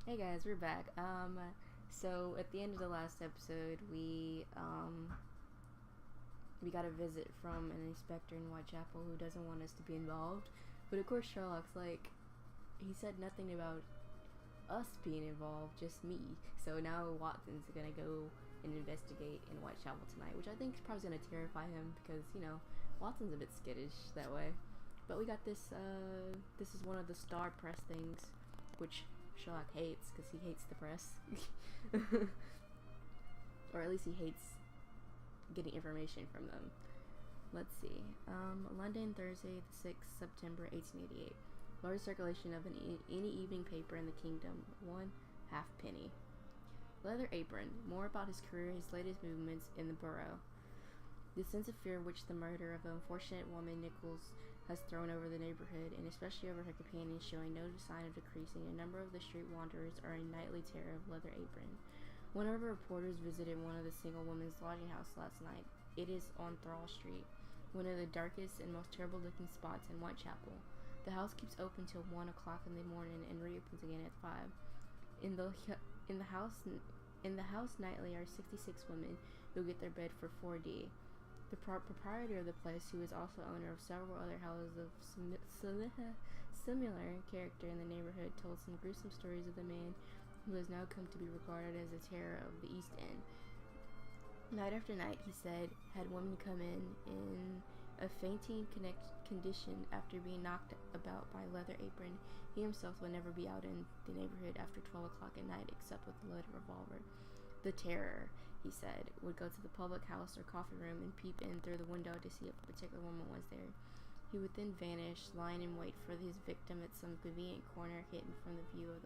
Hey guys, we're back. So at the end of the last episode, we got a visit from an inspector in Whitechapel who doesn't want us to be involved. But of course, Sherlock's like, he said nothing about us being involved, just me. So now Watson's gonna go and investigate in Whitechapel tonight, which I think is probably gonna terrify him because Watson's a bit skittish that way. But we got this. This is one of the star press things, which Sherlock hates because he hates the press, or at least he hates getting information from them. Let's see. London, Thursday, the 6th September, 1888. Largest circulation of any evening paper in the kingdom, 1/2 penny. Leather Apron. More about his career, his latest movements in the borough. The sense of fear which the murder of the unfortunate woman Nichols has thrown over the neighborhood, and especially over her companions, showing no sign of decreasing. A number of the street wanderers are in nightly terror of Leather Apron. One of our reporters visited one of the single women's lodging house last night. It is on Thrall Street, one of the darkest and most terrible-looking spots in Whitechapel. The house keeps open till 1 o'clock in the morning and reopens again at 5. In the house nightly are 66 women who get their bed for 4D. The proprietor of the place, who is also owner of several other houses of similar character in the neighborhood, told some gruesome stories of the man who has now come to be regarded as the terror of the East End. Night after night, he said, had women come in a fainting condition after being knocked about by Leather Apron. He himself would never be out in the neighborhood after 12 o'clock at night except with a loaded revolver. The terror, he said, would go to the public house or coffee room and peep in through the window to see if a particular woman was there. He would then vanish, lying in wait for his victim at some convenient corner hidden from the view of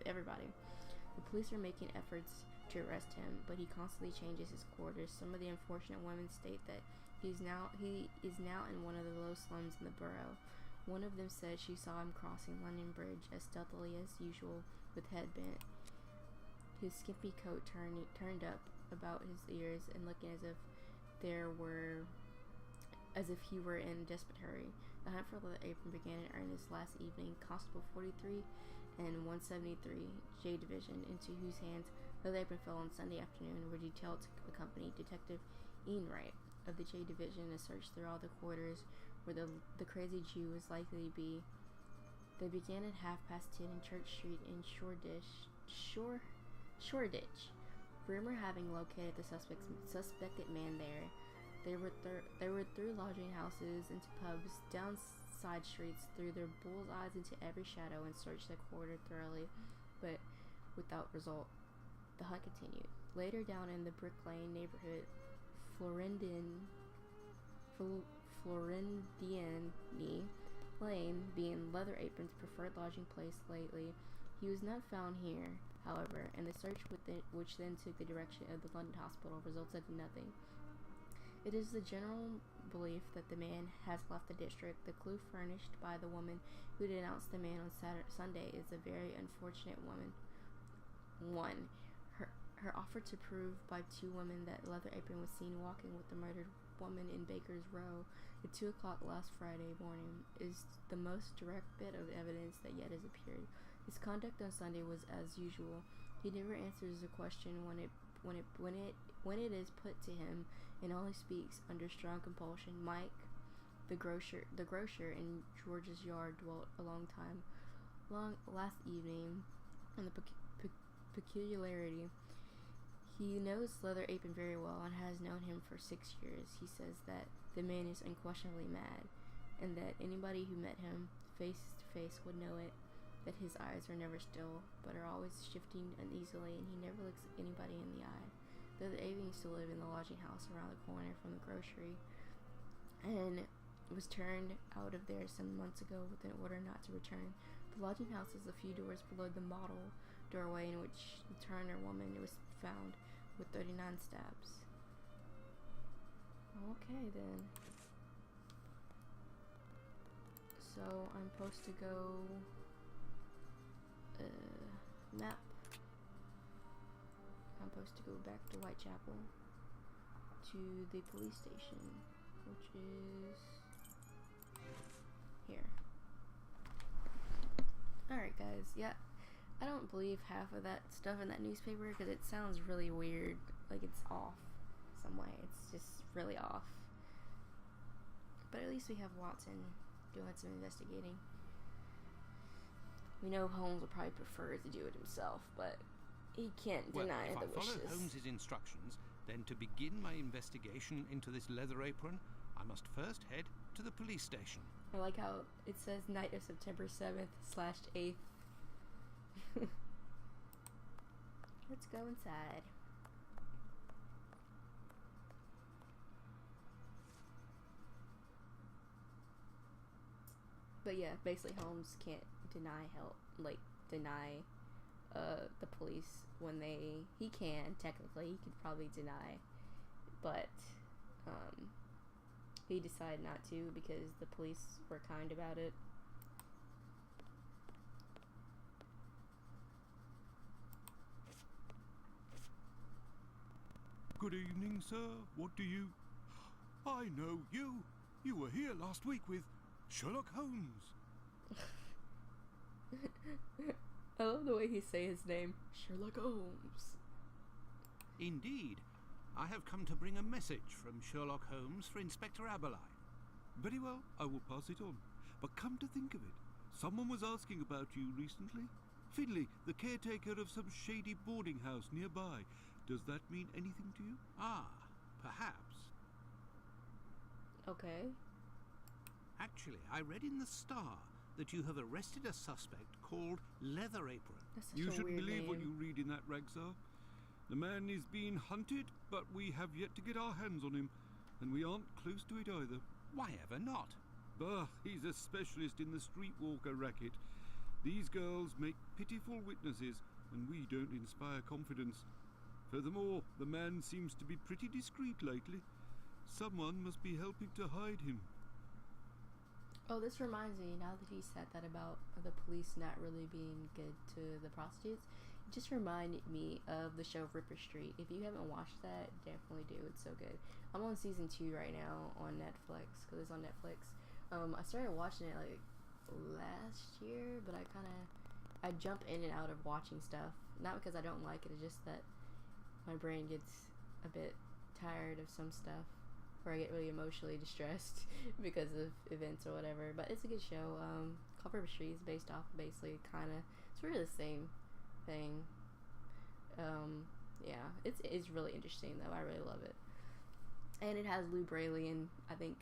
everybody. The police are making efforts to arrest him, but he constantly changes his quarters. Some of the unfortunate women state that he is now in one of the low slums in the borough. One of them said she saw him crossing London Bridge as stealthily as usual, with head bent, his skimpy coat turned up about his ears, and looking as if he were in a desperate hurry. The hunt for Leather Apron began in earnest last evening. Constable 43 and 173 J Division, into whose hands Leather Apron fell on Sunday afternoon, were detailed to accompany Detective Enright of the J Division in a search through all the quarters where the crazy Jew was likely to be. They began at 10:30 in Church Street in Shoreditch. Rumor having located the suspected man there, they were through lodging houses, into pubs, down side streets, threw their bull's eyes into every shadow, and searched the quarter thoroughly, but without result. The hunt continued. Later, down in the Brick Lane neighborhood, Floridian Lane being Leather Apron's preferred lodging place lately, he was not found here, however, and the search which then took the direction of the London hospital resulted in nothing. It is the general belief that the man has left the district. The clue furnished by the woman who denounced the man on Sunday is a very unfortunate woman. 1. Her offer to prove by 2 women that Leather Apron was seen walking with the murdered woman in Baker's Row at 2 o'clock last Friday morning is the most direct bit of evidence that yet has appeared. His conduct on Sunday was as usual. He never answers a question when it is put to him, and only speaks under strong compulsion. Mike, the grocer in George's Yard, dwelt a long last evening on the peculiarity. He knows Leather Apron very well and has known him for 6 years. He says that the man is unquestionably mad, and that anybody who met him face to face would know it, that his eyes are never still, but are always shifting uneasily, and he never looks anybody in the eye. Leather Apron used to live in the lodging house around the corner from the grocery, and was turned out of there some months ago with an order not to return. The lodging house is a few doors below the model doorway in which the Turner woman was found, with 39 stabs. Okay then. So I'm supposed to go map. I'm supposed to go back to Whitechapel to the police station, which is here. Alright guys, yeah. I don't believe half of that stuff in that newspaper because it sounds really weird. Like it's off some way. It's just really off. But at least we have Watson doing some investigating. We know Holmes would probably prefer to do it himself, but he can't deny the wishes. If I follow Holmes's instructions, then to begin my investigation into this leather apron, I must first head to the police station. I like how it says night of September 7th/8th. Let's go inside. But yeah, basically Holmes can't deny the police when he can, technically, he could probably deny, but he decided not to because the police were kind about it. Good evening, sir. What do you... I know you. You were here last week with Sherlock Holmes. I love the way he say his name, Sherlock Holmes. Indeed. I have come to bring a message from Sherlock Holmes for Inspector Aberline. Very well, I will pass it on. But come to think of it, someone was asking about you recently. Finley, the caretaker of some shady boarding house nearby. Does that mean anything to you? Ah, perhaps. Okay. Actually, I read in the Star that you have arrested a suspect called Leather Apron. That's such You a shouldn't weird believe name. what you read in that rag, sir. The man is being hunted, but we have yet to get our hands on him, and we aren't close to it either. Why ever not? Bah, he's a specialist in the streetwalker racket. These girls make pitiful witnesses, and we don't inspire confidence. Furthermore, the man seems to be pretty discreet lately. Someone must be helping to hide him. Oh, this reminds me, now that he said that about the police not really being good to the prostitutes, it just reminded me of the show Ripper Street. If you haven't watched that, definitely do. It's so good. I'm on season 2 right now on Netflix, because it's on Netflix. I started watching it like last year, but I jump in and out of watching stuff. Not because I don't like it, it's just that my brain gets a bit tired of some stuff, or I get really emotionally distressed because of events or whatever. But it's a good show. Called Ripper Street is based off basically it's really the same thing. Yeah, it's really interesting though. I really love it, and it has Lou Brayley in, I think,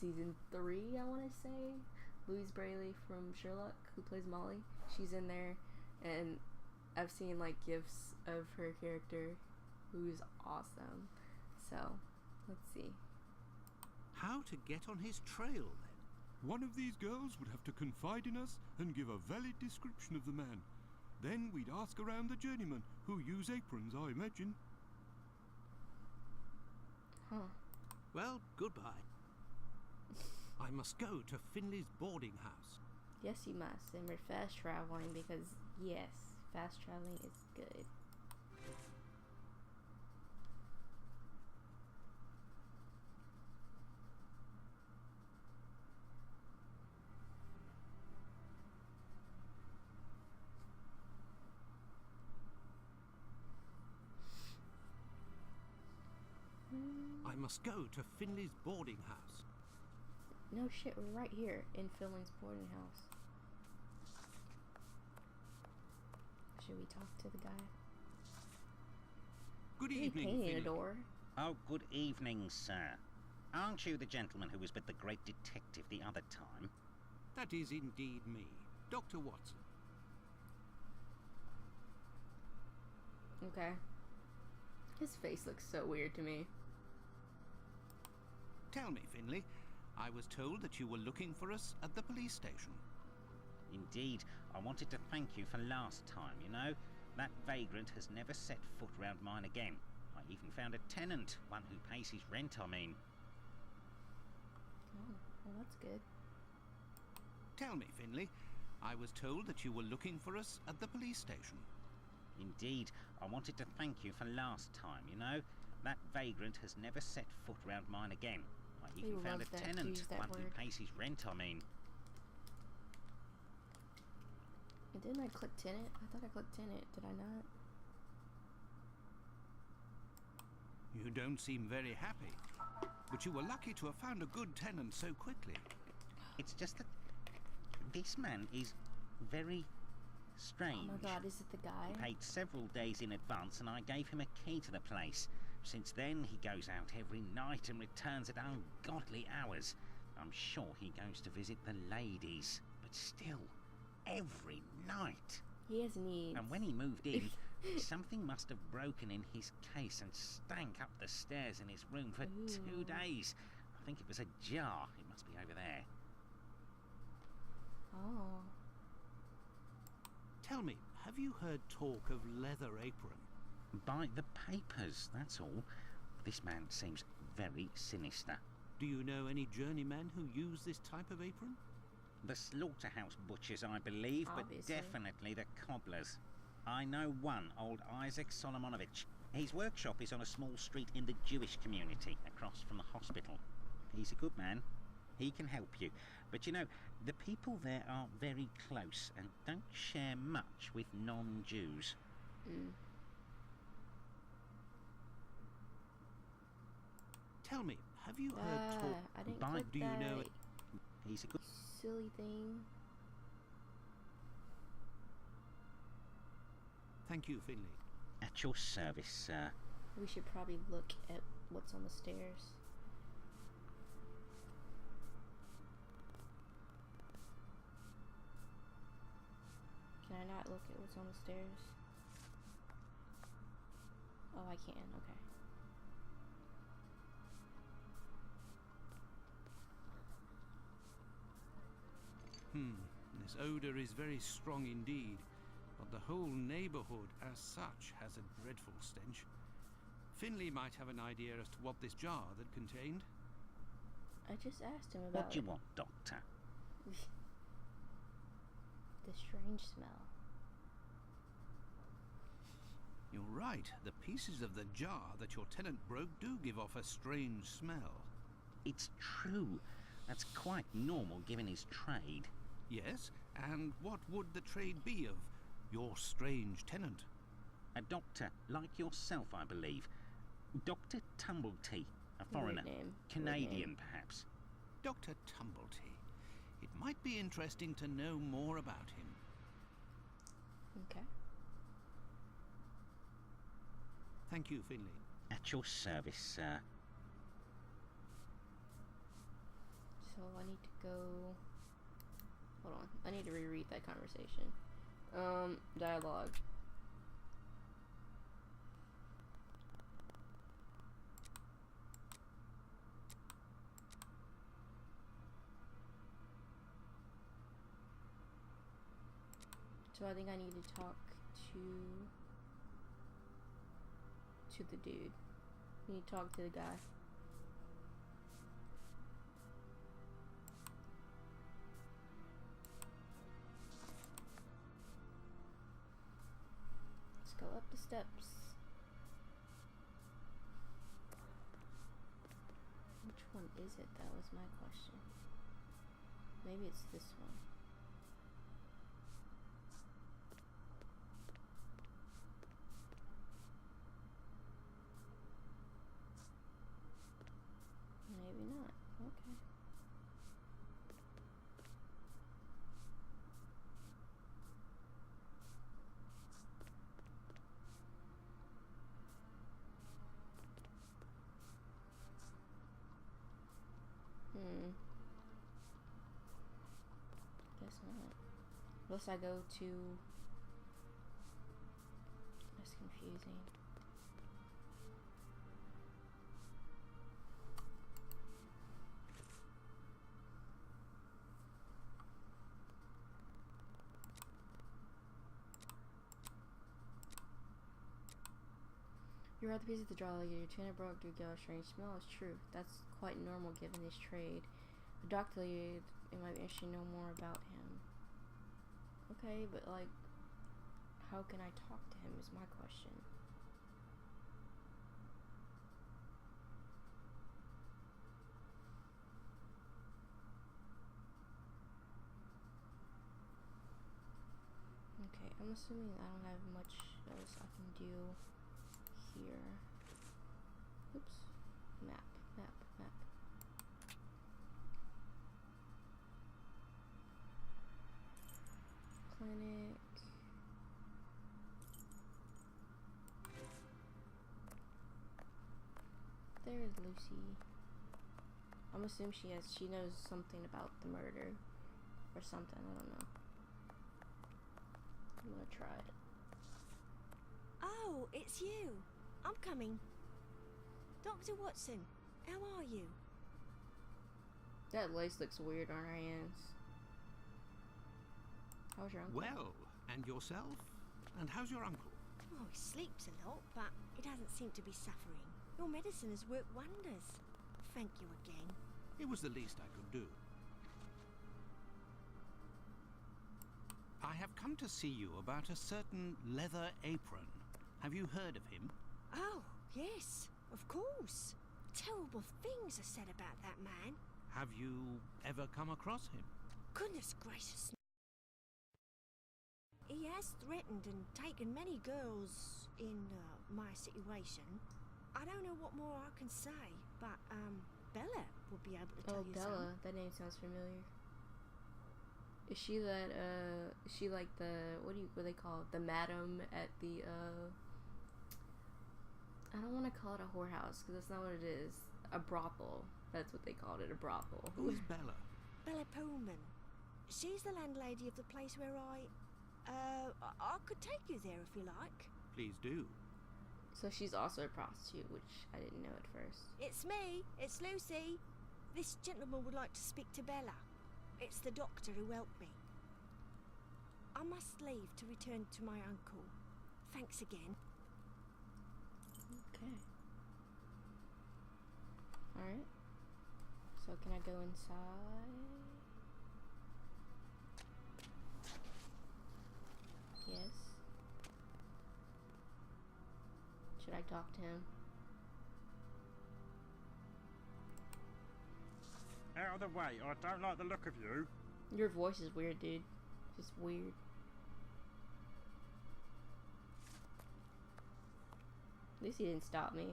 season 3. I want to say Louise Brayley from Sherlock, who plays Molly. She's in there, and I've seen like gifs of her character, who's awesome. So let's see. How to get on his trail, then? One of these girls would have to confide in us and give a valid description of the man. Then we'd ask around the journeymen, who use aprons, I imagine. Huh. Well, goodbye. I must go to Finley's boarding house. Yes, you must. And we're fast traveling because, yes, fast traveling is good. I must go to Finley's boarding house. No shit, we're right here in Finley's boarding house. Should we talk to the guy? Good Is he evening, painting a Finley. door? Oh, good evening, sir. Aren't you the gentleman who was with the great detective the other time? That is indeed me, Dr. Watson. Okay. His face looks so weird to me. Tell me, Finley, I was told that you were looking for us at the police station. Indeed, I wanted to thank you for last time, you know. That vagrant has never set foot round mine again. I even found a tenant, one who pays his rent, I mean. Oh, well, that's good. Tell me, Finley, I was told that you were looking for us at the police station. Indeed, I wanted to thank you for last time, you know. That vagrant has never set foot round mine again. I even He found loves a that, tenant, use that one word. who pays his rent, I mean. Didn't I click tenant? I thought I clicked tenant. Did I not? You don't seem very happy. But you were lucky to have found a good tenant so quickly. It's just that this man is very strange. Oh my god, is it the guy? He paid several days in advance and I gave him a key to the place. Since then, he goes out every night and returns at ungodly hours. I'm sure he goes to visit the ladies, but still, every night. He has needs. And when he moved in, something must have broken in his case and stank up the stairs in his room for 2 days. I think it was a jar. It must be over there. Oh. Tell me, have you heard talk of Leather Apron? By the papers, that's all. This man seems very sinister. Do you know any journeymen who use this type of apron? The slaughterhouse butchers, I believe, Obviously. but definitely the cobblers. I know one, old Isaac Solomonovich. His workshop is on a small street in the Jewish community, across from the hospital. He's a good man. He can help you. But you know, the people there are very close and don't share much with non-Jews. Tell me, have you heard talk... I didn't By- click do you that know it? He's a good... silly thing. Thank you, Finley. At your service, sir. We should probably look at what's on the stairs. Can I not look at what's on the stairs? Oh, I can. Okay. This odour is very strong indeed, but the whole neighbourhood as such has a dreadful stench. Finley might have an idea as to what this jar that contained. I just asked him about What do you want, Doctor? the strange smell. You're right, the pieces of the jar that your tenant broke do give off a strange smell. It's true. That's quite normal given his trade. Yes, and what would the trade be of your strange tenant? A doctor, like yourself, I believe. Dr. Tumblety, a foreigner. Weird name. Canadian, Weird name. perhaps. Dr. Tumblety. It might be interesting to know more about him. Okay. Thank you, Finley. At your service, sir. So I need to go... Hold on. I need to reread that conversation. Dialogue. So I think I need to talk to the dude. I need to talk to the guy. Let's go up the steps. Which one is it? That was my question. Maybe it's this one. Maybe not. Okay. Guess not. Unless I go to... That's confusing. Your other piece of the draw, your tenant broke due to a strange smell is true. That's quite normal given his trade. The doctor, it might be interesting to know more about him. Okay, but like, how can I talk to him is my question. I'm assuming I don't have much else I can do here. Oops. Map. Clinic. There's Lucy. I'm assuming she knows something about the murder or something. I don't know. I'm gonna try it. Oh, it's you. I'm coming. Dr. Watson, how are you? That lace looks weird on her hands. How's your uncle? Well, and yourself? And how's your uncle? Oh, he sleeps a lot, but he doesn't seem to be suffering. Your medicine has worked wonders. Thank you again. It was the least I could do. I have come to see you about a certain leather apron. Have you heard of him? Oh, yes, of course. Terrible things are said about that man. Have you ever come across him? Goodness gracious. He has threatened and taken many girls in my situation. I don't know what more I can say, but Bella will be able to tell you Bella. some. That name sounds familiar. Is she that, is she like the, what they call it? The madam at the, I don't want to call it a whorehouse, because that's not what it is. A brothel. That's what they called it, a brothel. Who is Bella? Bella Pullman. She's the landlady of the place where I could take you there if you like. Please do. So she's also a prostitute, which I didn't know at first. It's me. It's Lucy. This gentleman would like to speak to Bella. It's the doctor who helped me. I must leave to return to my uncle. Thanks again. Okay. Alright. So can I go inside? Yes. Should I talk to him? Out of the way, I don't like the look of you. Your voice is weird, dude. Just weird. At least he didn't stop me.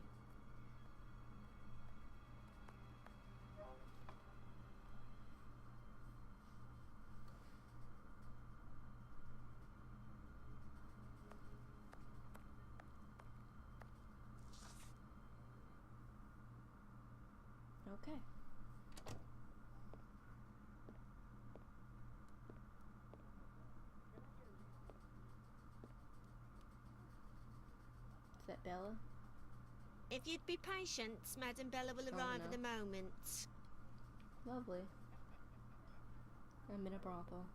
Okay. Is that Bella? If you'd be patient, Madam Bella will arrive in a moment. Lovely. I'm in a brothel.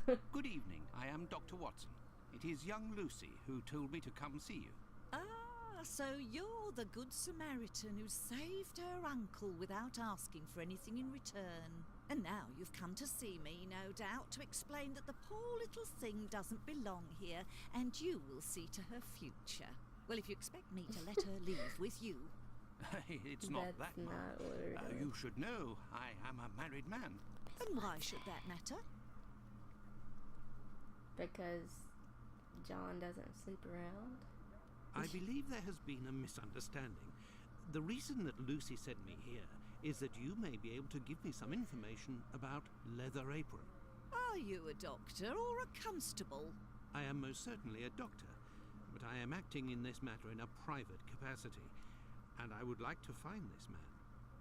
Good evening. I am Dr. Watson. It is young Lucy who told me to come see you. Ah, so you're the Good Samaritan who saved her uncle without asking for anything in return. And now you've come to see me, no doubt, to explain that the poor little thing doesn't belong here, and you will see to her future. Well, if you expect me to let her leave with you. It's not That's that, Mum. not what we're doing. You should know I am a married man. And why should that matter? Because John doesn't sleep around. I believe there has been a misunderstanding. The reason that Lucy sent me here is that you may be able to give me some information about Leather Apron. Are you a doctor or a constable? I am most certainly a doctor, but I am acting in this matter in a private capacity, and I would like to find this man.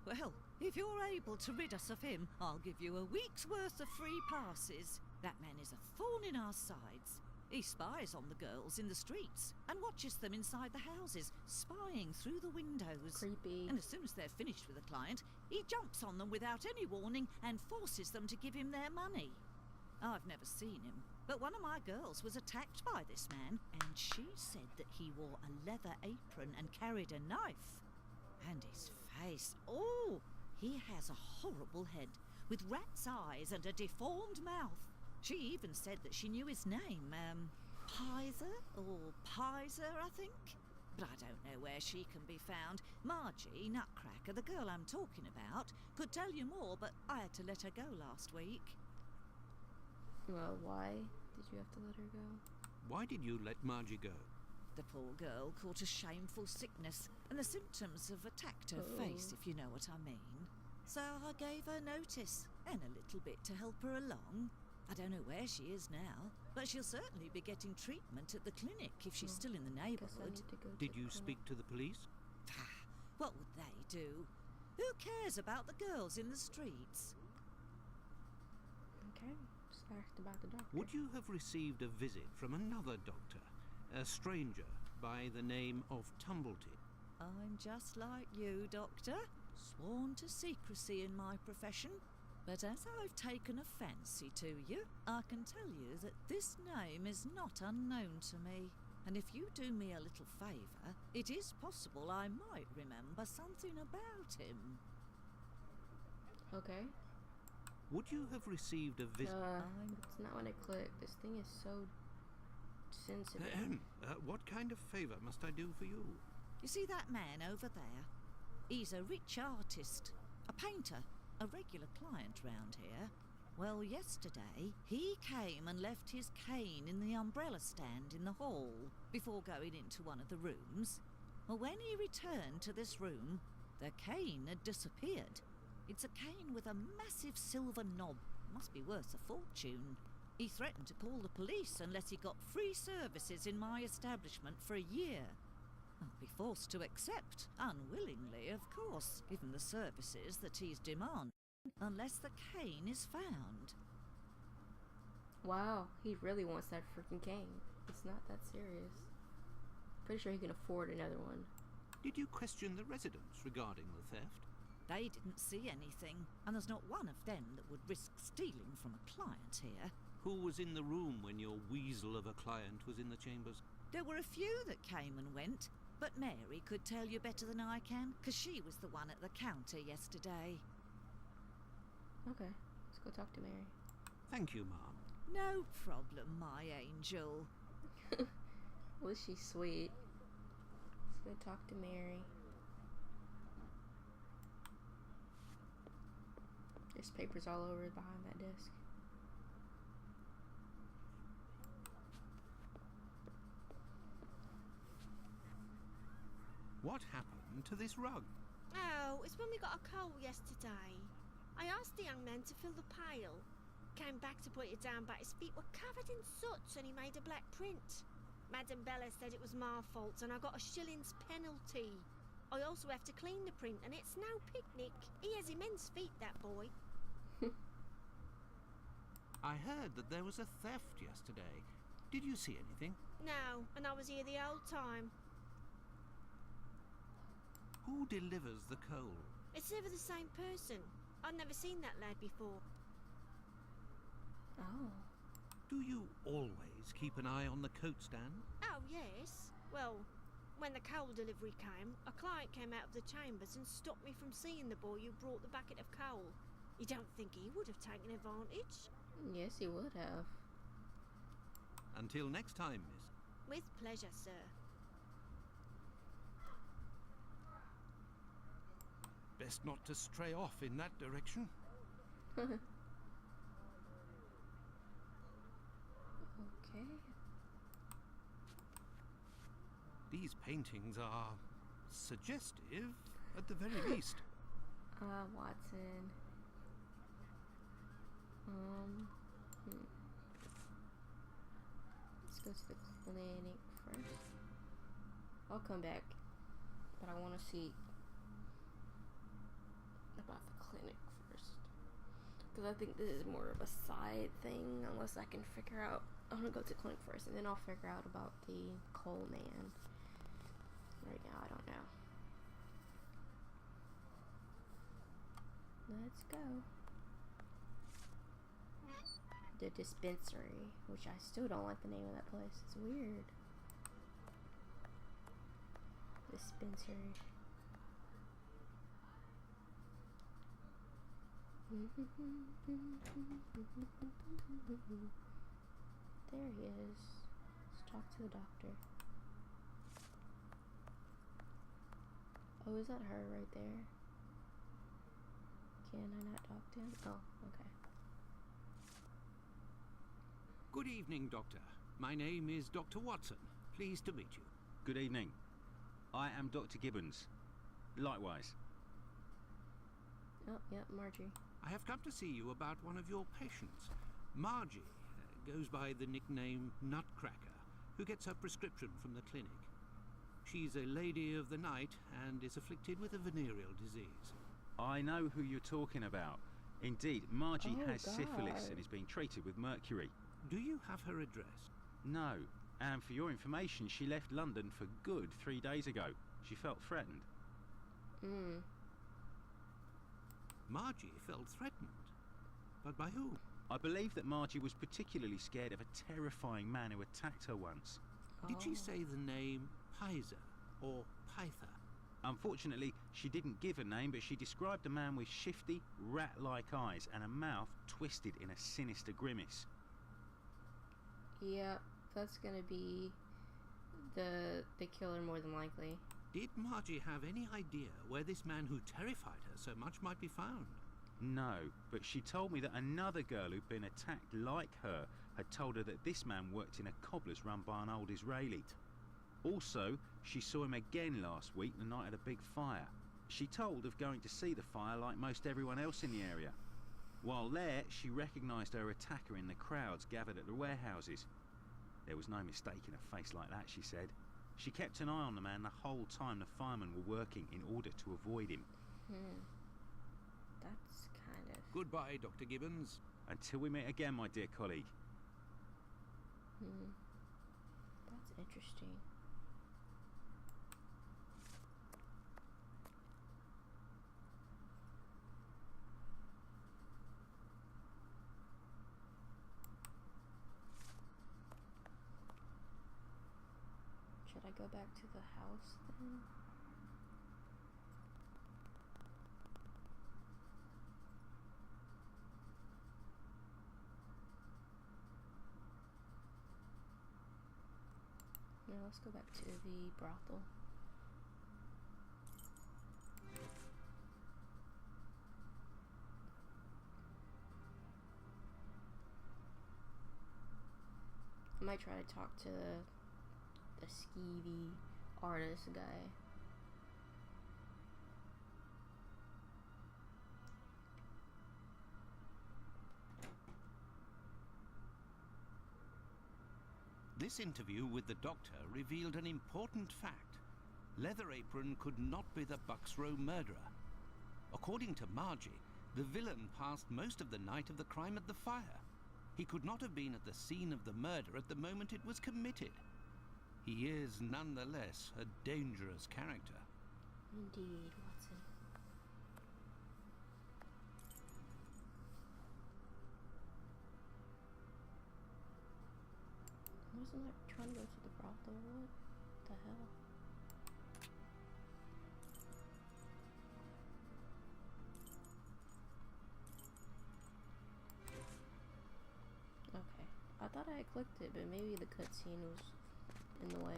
Well, if you're able to rid us of him, I'll give you a week's worth of free passes. That man is a thorn in our sides. He spies on the girls in the streets and watches them inside the houses, spying through the windows. Creepy. And as soon as they're finished with a client, he jumps on them without any warning and forces them to give him their money. I've never seen him, but one of my girls was attacked by this man, and she said that he wore a leather apron and carried a knife. And his face, oh, he has a horrible head, with rat's eyes and a deformed mouth. She even said that she knew his name, Pizer or Pizer, I think. But I don't know where she can be found. Margie, Nutcracker, the girl I'm talking about, could tell you more, but I had to let her go last week. Well, why did you have to let her go? Why did you let Margie go? The poor girl caught a shameful sickness, and the symptoms have attacked her face, if you know what I mean. So I gave her notice, and a little bit to help her along. I don't know where she is now, but she'll certainly be getting treatment at the clinic if she's still in the neighbourhood. Did you speak to the police? What would they do? Who cares about the girls in the streets? Okay, just asked about the doctor. Would you have received a visit from another doctor, a stranger by the name of Tumblety? I'm just like you, Doctor, sworn to secrecy in my profession. But as I've taken a fancy to you, I can tell you that this name is not unknown to me. And if you do me a little favour, it is possible I might remember something about him. Okay. Would you have received a visit? It's not when I click. This thing is so sensitive. What kind of favour must I do for you? You see that man over there? He's a rich artist, a painter, a regular client round here. Well, yesterday, he came and left his cane in the umbrella stand in the hall before going into one of the rooms. Well, when he returned to this room, the cane had disappeared. It's a cane with a massive silver knob. Must be worth a fortune. He threatened to call the police unless he got free services in my establishment for a year. I'll be forced to accept, unwillingly, of course, given the services that he's demanding, unless the cane is found. Wow, he really wants that freaking cane. It's not that serious. Pretty sure he can afford another one. Did you question the residents regarding the theft? They didn't see anything, and there's not one of them that would risk stealing from a client here. Who was in the room when your weasel of a client was in the chambers? There were a few that came and went, but Mary could tell you better than I can, 'cause she was the one at the counter yesterday. Okay, let's go talk to Mary. Thank you, Ma'am. No problem, my angel. Was she sweet? Let's go talk to Mary. There's papers all over behind that desk. What happened to this rug? Oh, it's when we got a coal yesterday. I asked the young man to fill the pail. Came back to put it down, but his feet were covered in soot and he made a black print. Madam Bella said it was my fault and I got a shilling's penalty. I also have to clean the print and it's no picnic. He has immense feet, that boy. I heard that there was a theft yesterday. Did you see anything? No, and I was here the whole time. Who delivers the coal? It's never the same person. I've never seen that lad before. Oh. Do you always keep an eye on the coat stand? Oh, yes. Well, when the coal delivery came, a client came out of the chambers and stopped me from seeing the boy who brought the bucket of coal. You don't think he would have taken advantage? Yes, he would have. Until next time, miss. With pleasure, sir. Best not to stray off in that direction. Okay. These paintings are suggestive, at the very least. Watson. Let's go to the clinic first. I'll come back, but I want to see about the clinic first, because I think this is more of a side thing, unless I can figure out. I'm gonna go to the clinic first, and then I'll figure out about the coal man. Right now, I don't know. Let's go. The dispensary, which I still don't like the name of that place. It's weird. Dispensary. There he is. Let's talk to the doctor. Oh, is that her right there? Can I not talk to him? Oh, okay. Good evening, Doctor. My name is Dr. Watson. Pleased to meet you. Good evening. I am Dr. Gibbons. Likewise. Oh, yeah, Margie. I have come to see you about one of your patients. Margie goes by the nickname Nutcracker, who gets her prescription from the clinic. She's a lady of the night and is afflicted with a venereal disease. I know who you're talking about. Indeed, Margie Oh, has syphilis God. and is being treated with mercury. Do you have her address? No. And for your information, she left London for good 3 days ago. She felt threatened. Margie felt threatened. But by who? I believe that Margie was particularly scared of a terrifying man who attacked her once. Did she say the name Pizer or Pyther? Unfortunately, she didn't give a name, but she described a man with shifty, rat-like eyes and a mouth twisted in a sinister grimace. Yeah, that's gonna be the killer more than likely. Did Margie have any idea where this man who terrified her so much might be found? No, but she told me that another girl who'd been attacked like her had told her that this man worked in a cobbler's run by an old Israeli. Also, she saw him again last week, the night of the big fire. She told of going to see the fire like most everyone else in the area. While there, she recognised her attacker in the crowds gathered at the warehouses. There was no mistaking a face like that, she said. She kept an eye on the man the whole time the firemen were working in order to avoid him. That's kind of... Goodbye, Dr. Gibbons. Until we meet again, my dear colleague. That's interesting. Should I go back to the house then? No, let's go back to the brothel. I might try to talk to the skeevy artist guy. This interview with the doctor revealed an important fact. Leather Apron could not be the Bucks Row murderer. According to Margie, the villain passed most of the night of the crime at the fire. He could not have been at the scene of the murder at the moment it was committed. He is nonetheless a dangerous character. Indeed, Watson. Wasn't I trying to go to the brothel? What the hell? Okay. I thought I had clicked it, but maybe the cutscene was in the way.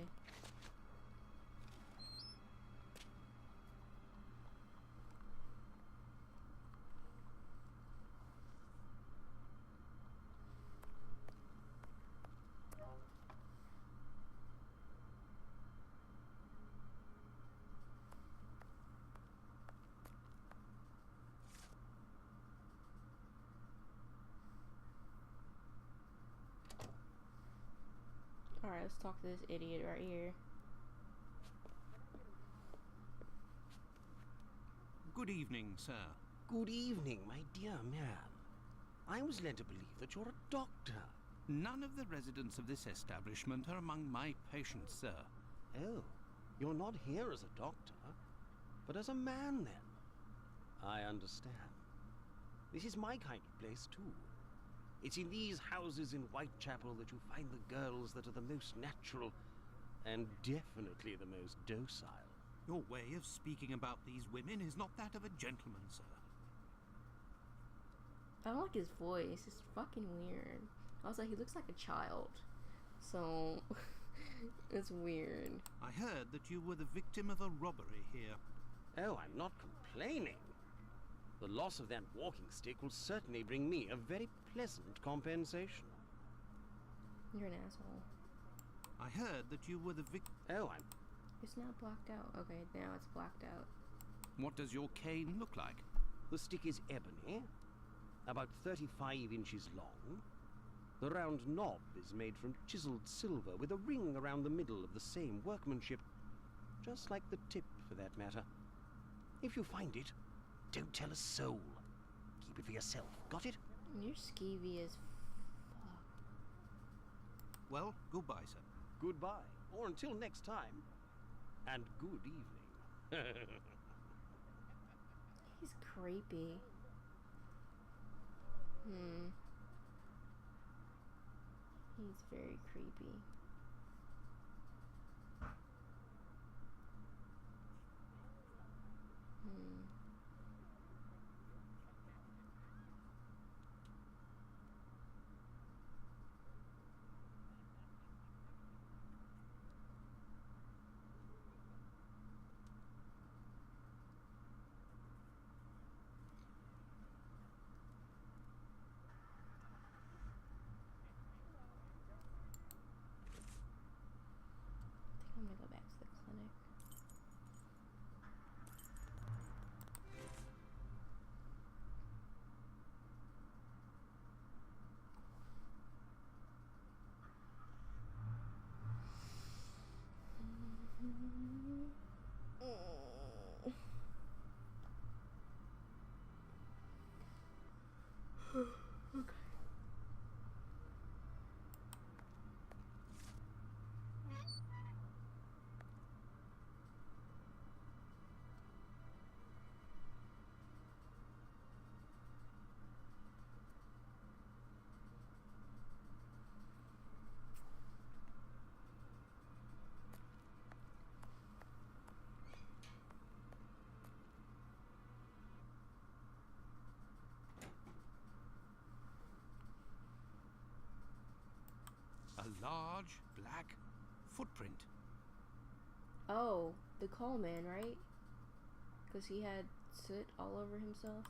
Alright, let's talk to this idiot right here. Good evening, sir. Good evening, my dear man. I was led to believe that you're a doctor. None of the residents of this establishment are among my patients, sir. Oh, you're not here as a doctor, but as a man, then. I understand. This is my kind of place, too. It's in these houses in Whitechapel that you find the girls that are the most natural and definitely the most docile. Your way of speaking about these women is not that of a gentleman, sir. I don't like his voice. It's fucking weird. Also, he looks like a child. So, it's weird. I heard that you were the victim of a robbery here. Oh, I'm not complaining. The loss of that walking stick will certainly bring me a very pleasant compensation. You're an asshole. I heard that you were the victim. Oh, It's not blacked out. Okay, now it's blacked out. What does your cane look like? the stick is ebony, about 35 inches long. The round knob is made from chiseled silver with a ring around the middle of the same workmanship, just like the tip for that matter. If you find it, don't tell a soul. Keep it for yourself, got it? You're skeevy as fuck. Well, goodbye, sir. Goodbye, or until next time. And good evening. He's creepy. He's very creepy. I'm gonna go back to the clinic. Okay. A large black footprint. Oh, the Coleman, right? Because he had soot all over himself.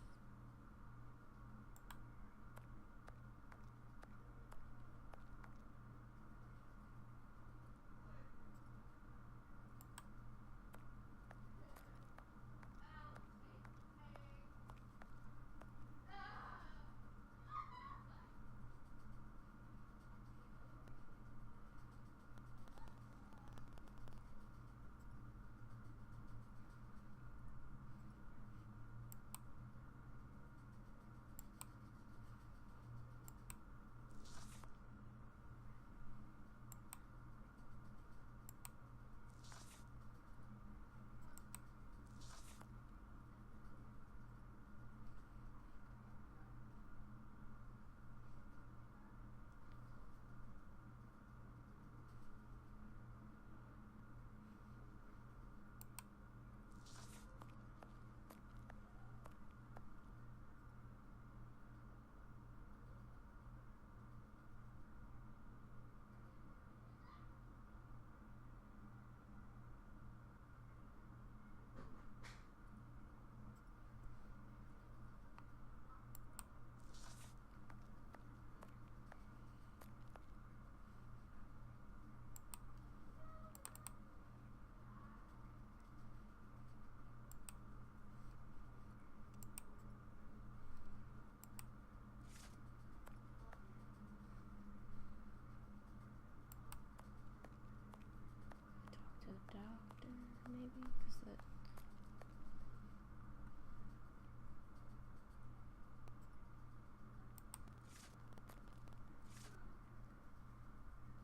To the doctor, maybe? Because that...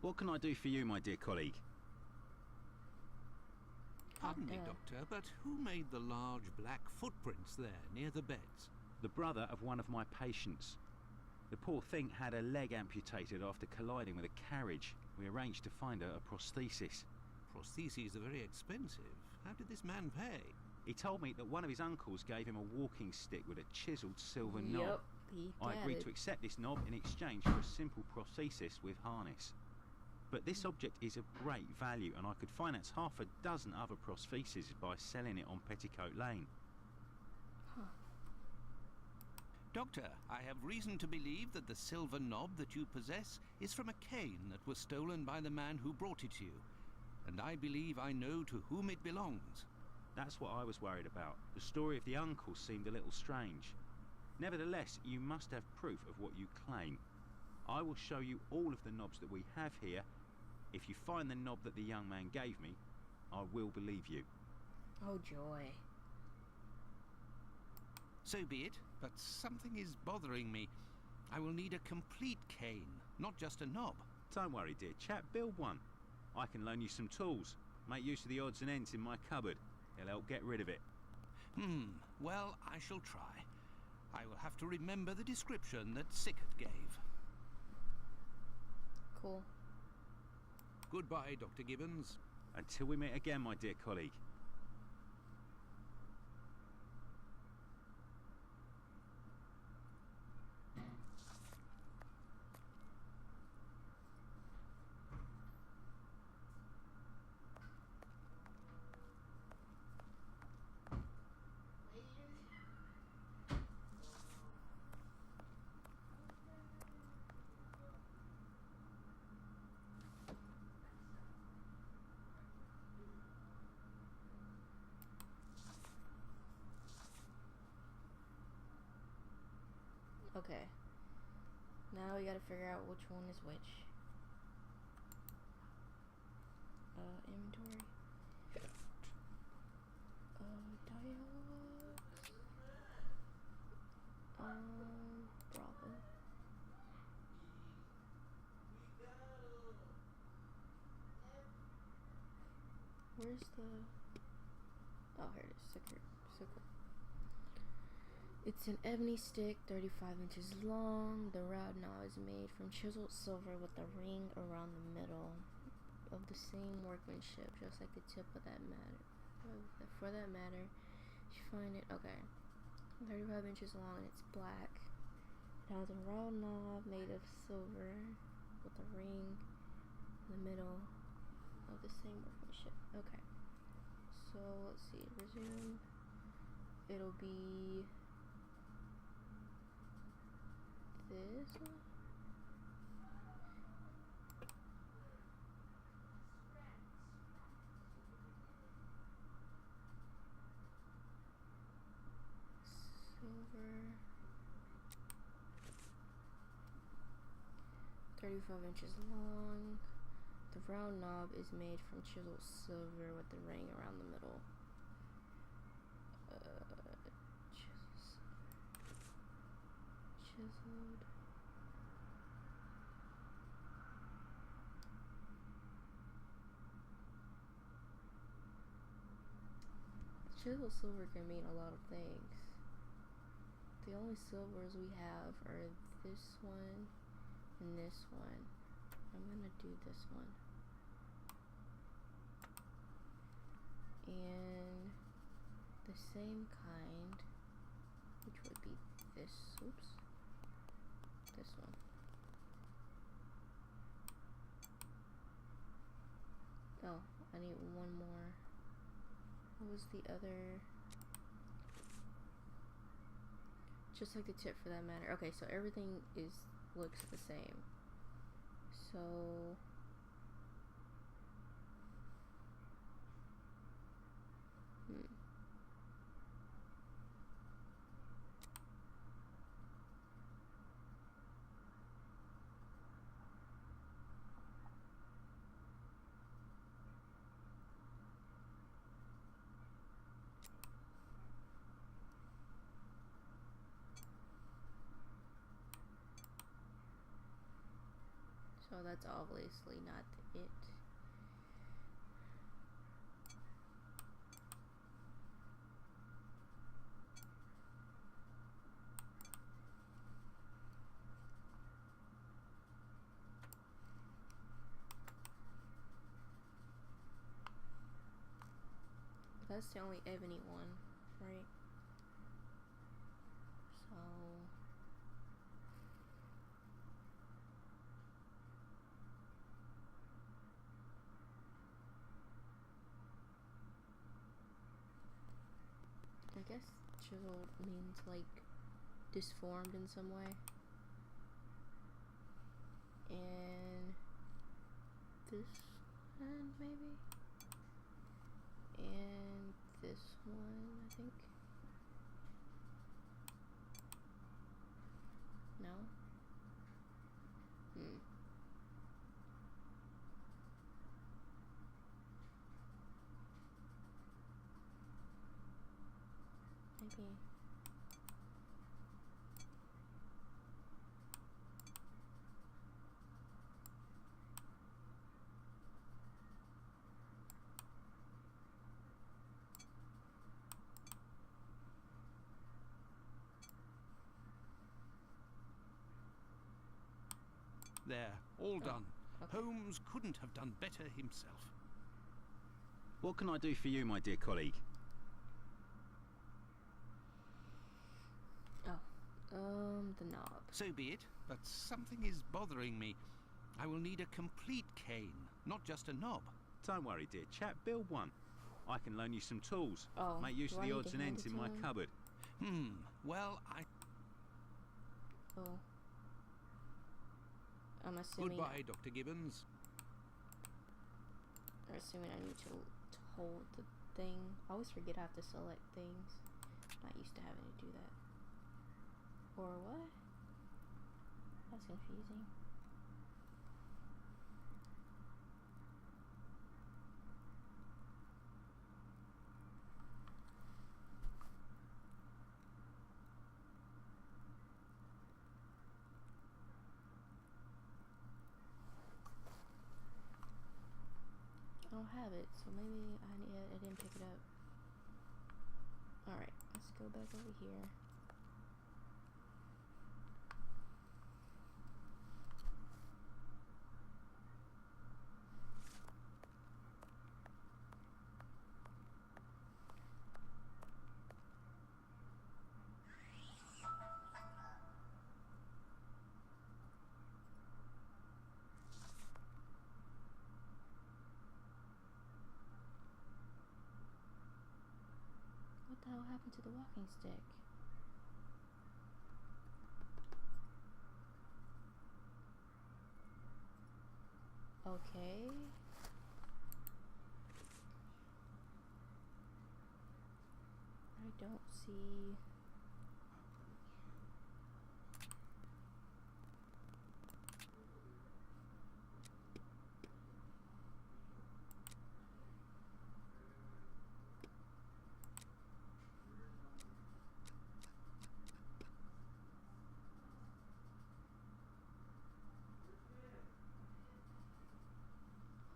What can I do for you, my dear colleague? Pardon me, Doctor. Doctor, but who made the large black footprints there near the beds? The brother of one of my patients. The poor thing had a leg amputated after colliding with a carriage. We arranged to find her a prosthesis. Prostheses are very expensive. How did this man pay? He told me that one of his uncles gave him a walking stick with a chiseled silver knob. Yep, he I got agreed it. to accept this knob in exchange for a simple prosthesis with harness. But this object is of great value, and I could finance half a dozen other prostheses by selling it on Petticoat Lane. Doctor, I have reason to believe that the silver knob that you possess is from a cane that was stolen by the man who brought it to you, and I believe I know to whom it belongs. That's what I was worried about. The story of the uncle seemed a little strange. Nevertheless, you must have proof of what you claim. I will show you all of the knobs that we have here. If you find the knob that the young man gave me, I will believe you. Oh, joy. So be it, but something is bothering me. I will need a complete cane, not just a knob. Don't worry, dear chap, build one. I can loan you some tools. Make use of the odds and ends in my cupboard. It'll help get rid of it. Well, I shall try. I will have to remember the description that Sickert gave. Cool. Goodbye, Dr. Gibbons. Until we meet again, my dear colleague. Okay. Now we gotta figure out which one is which. Inventory. Dialogues. Brothel. Where's the... Oh, here it is. Secret. It's an ebony stick, 35 inches long. The rod knob is made from chiseled silver with a ring around the middle of the same workmanship, just like the tip of that matter. For that matter, you find it, okay, 35 inches long and it's black. It has a round knob made of silver with a ring in the middle of the same workmanship. Okay, so let's see, resume. It'll be this one. Silver. 35 inches long. The round knob is made from chiseled silver with the ring around the middle. Chiseled. Chiseled silver can mean a lot of things. The only silvers we have are this one and this one. I'm gonna do this one. And the same kind, which would be this, oops, this one. Oh, I need one more. What was the other? Just like the tip for that matter. Okay, so everything looks the same. So So that's obviously not it. That's the only ebony one, right? So I guess chiseled means like disformed in some way. And this one, maybe? And this one, I think. No? Maybe. There, all done. Okay. Holmes couldn't have done better himself. What can I do for you, my dear colleague? The knob. So be it, but something is bothering me. I will need a complete cane, not just a knob. Don't worry, dear chap, build one. I can loan you some tools. Oh, Make use do of I the need odds to and hand ends it in to my him? cupboard. Well, Oh. I'm assuming. Goodbye, Dr. Gibbons. I'm assuming I need to hold the thing. I always forget I have to select things. I'm not used to having to do that. Or what? That's confusing. I don't have it, so maybe I didn't pick it up. Alright, let's go back over here. What the hell happened to the walking stick? Okay. I don't see.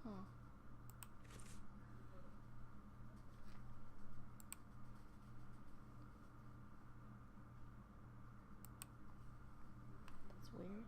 Huh. That's weird.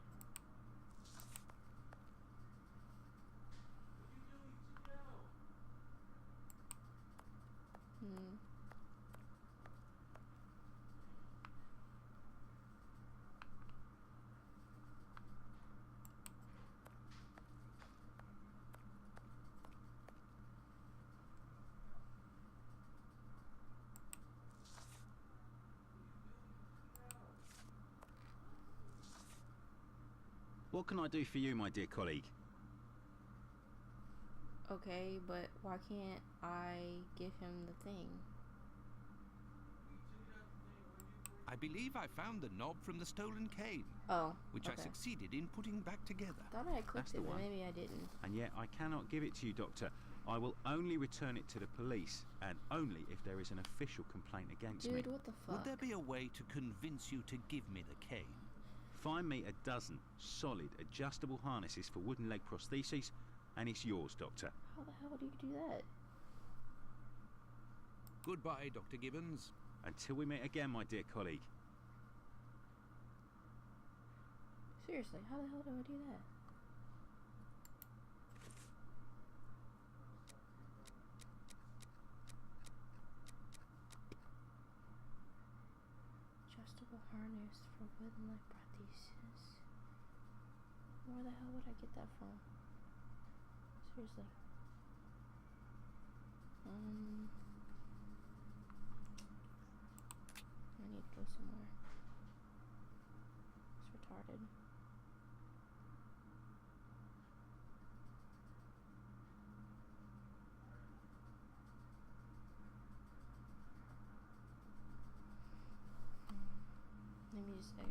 What can I do for you, my dear colleague? Okay, but why can't I give him the thing? I believe I found the knob from the stolen cane, Oh, which I okay. succeeded in putting back together. Thought I had clicked That's the it, but one. maybe I didn't. And yet I cannot give it to you, Doctor. I will only return it to the police, and only if there is an official complaint against me. Dude, what the fuck? Would there be a way to convince you to give me the cane? Find me a dozen solid adjustable harnesses for wooden leg prostheses, and it's yours, Doctor. How the hell do you do that? Goodbye, Dr. Gibbons. Until we meet again, my dear colleague. Seriously, how the hell do I do that? Adjustable harness for wooden leg prosthesis. Where the hell would I get that from? Seriously. I need to go somewhere. say?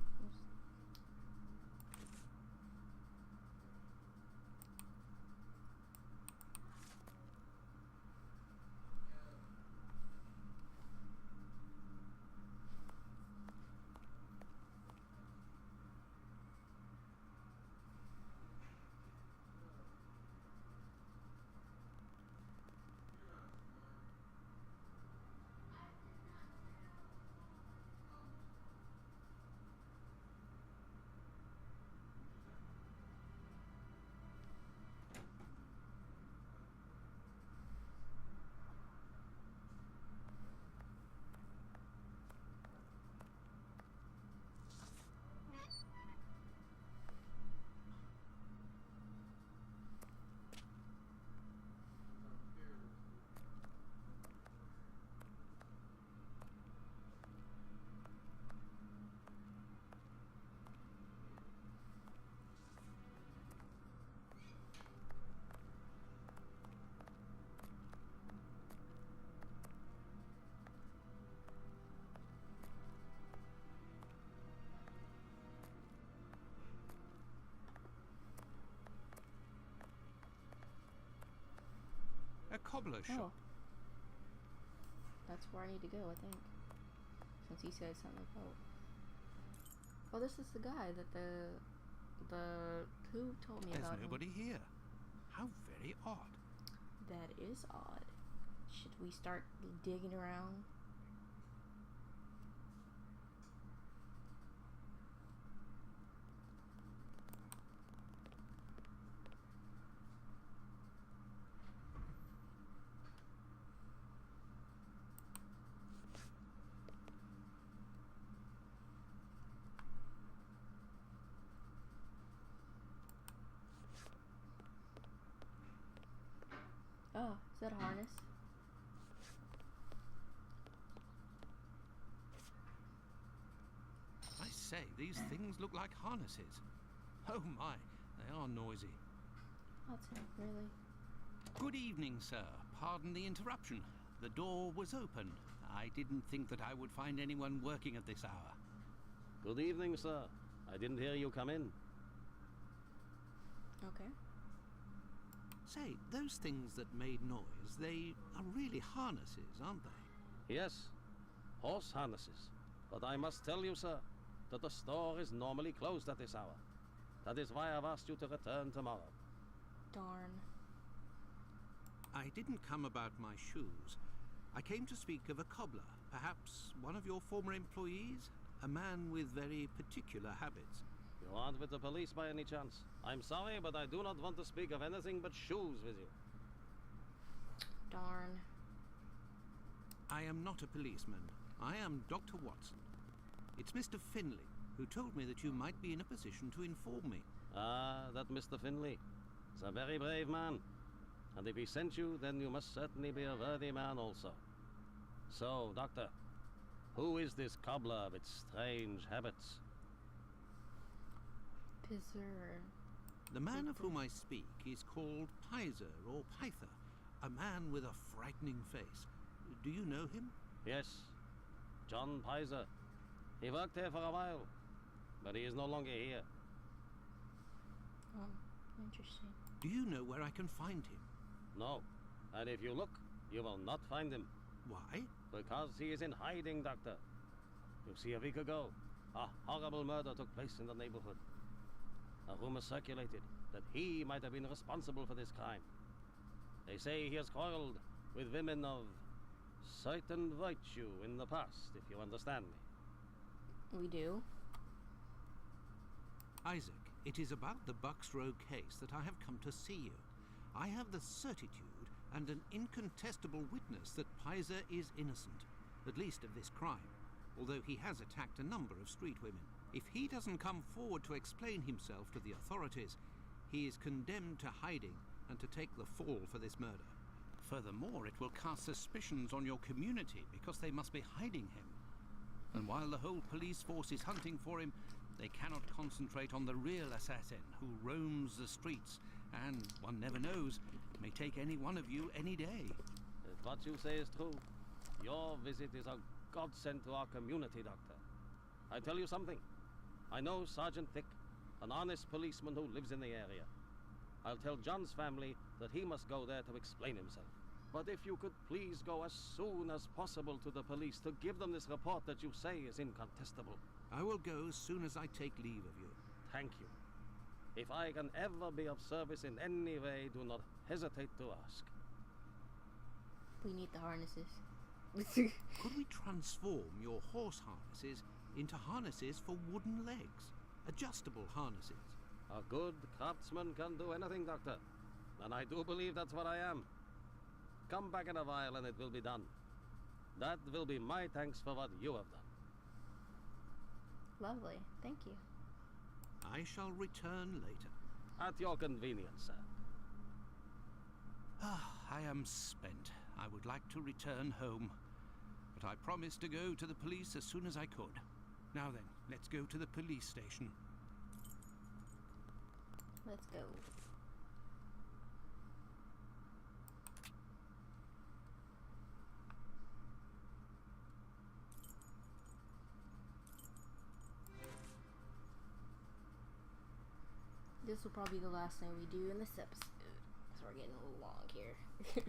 A cobbler shop. Oh. That's where I need to go, I think. Since he said something about... Oh, this is the guy that who told me about There's nobody him. here. How very odd. That is odd. Should we start digging around? Oh, is that a harness? I say, these things look like harnesses. Oh my, they are noisy. That's it, really. Good evening, sir. Pardon the interruption. The door was open. I didn't think that I would find anyone working at this hour. Good evening, sir. I didn't hear you come in. Okay. Say, those things that made noise, they are really harnesses, aren't they? Yes, horse harnesses. But I must tell you, sir, that the store is normally closed at this hour. That is why I've asked you to return tomorrow. Darn. I didn't come about my shoes. I came to speak of a cobbler, perhaps one of your former employees, a man with very particular habits. You aren't with the police by any chance? I'm sorry, but I do not want to speak of anything but shoes with you. Darn. I am not a policeman. I am Dr. Watson. It's Mr. Finley, who told me that you might be in a position to inform me. Ah, that Mr. Finley. He's a very brave man. And if he sent you, then you must certainly be a worthy man also. So, Doctor, who is this cobbler with strange habits? Pizzer. The man of whom I speak is called Pizer or Pyther, a man with a frightening face. Do you know him? Yes, John Pizer. He worked here for a while, but he is no longer here. Oh, interesting. Do you know where I can find him? No, and if you look, you will not find him. Why? Because he is in hiding, Doctor. You see, a week ago, a horrible murder took place in the neighborhood. A rumor circulated that he might have been responsible for this crime. They say he has quarreled with women of certain virtue in the past, if you understand me. We do. Isaac, it is about the Bucks Row case that I have come to see you. I have the certitude and an incontestable witness that Pizer is innocent, at least of this crime, although he has attacked a number of street women. If he doesn't come forward to explain himself to the authorities, he is condemned to hiding and to take the fall for this murder. Furthermore, it will cast suspicions on your community because they must be hiding him. And while the whole police force is hunting for him, they cannot concentrate on the real assassin who roams the streets and, one never knows, may take any one of you any day. If what you say is true, your visit is a godsend to our community, Doctor. I tell you something, I know Sergeant Thick, an honest policeman who lives in the area. I'll tell John's family that he must go there to explain himself. But if you could please go as soon as possible to the police to give them this report that you say is incontestable. I will go as soon as I take leave of you. Thank you. If I can ever be of service in any way, do not hesitate to ask. We need the harnesses. Could we transform your horse harnesses into harnesses for wooden legs? Adjustable harnesses. A good craftsman can do anything, Doctor. And I do believe that's what I am. Come back in a while and it will be done. That will be my thanks for what you have done. Lovely. Thank you. I shall return later. At your convenience, sir. I am spent. I would like to return home, but I promised to go to the police as soon as I could. Now then, let's go to the police station. Let's go. This will probably be the last thing we do in this episode, so we're getting a little long here.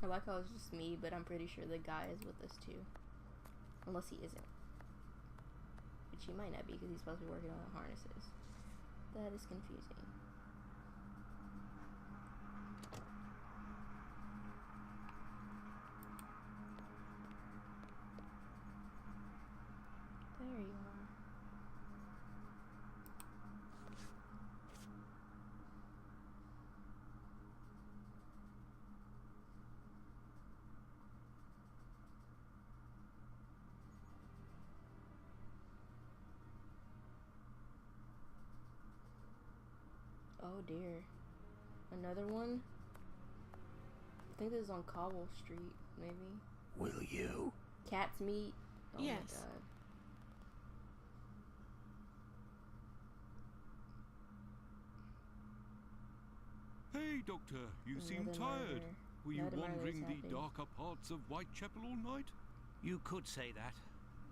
I like how it's just me, but I'm pretty sure the guy is with us too. Unless he isn't. Which he might not be because he's supposed to be working on the harnesses. That is confusing. There you are. Oh dear. Another one? I think this is on Cobble Street, maybe. Will you? Cat's meat? Oh Yes. my god. Hey, Doctor, you seem Another tired. murder. Were you Another murder wandering is the happening. darker parts of Whitechapel all night? You could say that.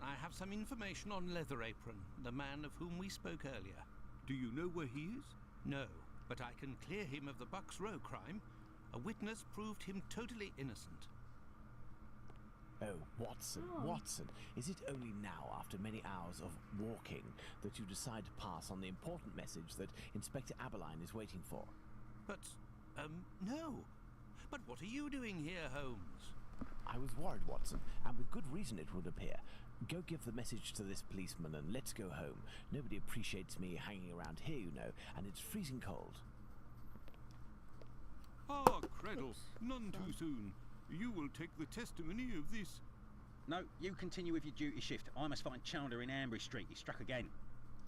I have some information on Leather Apron, the man of whom we spoke earlier. Do you know where he is? No, but I can clear him of the Bucks Row crime. A witness proved him totally innocent. Oh, Watson, Oh. Watson, is it only now, after many hours of walking, that you decide to pass on the important message that Inspector Aberline is waiting for? But, no. But what are you doing here, Holmes? I was worried, Watson, and with good reason it would appear. Go give the message to this policeman and let's go home. Nobody appreciates me hanging around here, you know, and it's freezing cold. Ah, Creddle, Oops. none too soon. You will take the testimony of this. No, you continue with your duty shift. I must find Chandler in Ambry Street. He struck again.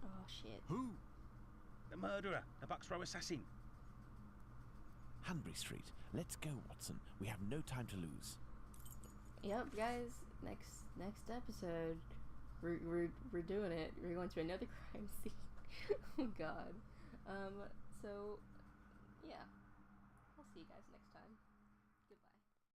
Oh shit. Who? The murderer, the Bucks Row assassin. Hanbury Street. Let's go, Watson. We have no time to lose. Yep, guys. Next episode, we're doing it. We're going to another crime scene. Oh God. So yeah, I'll see you guys.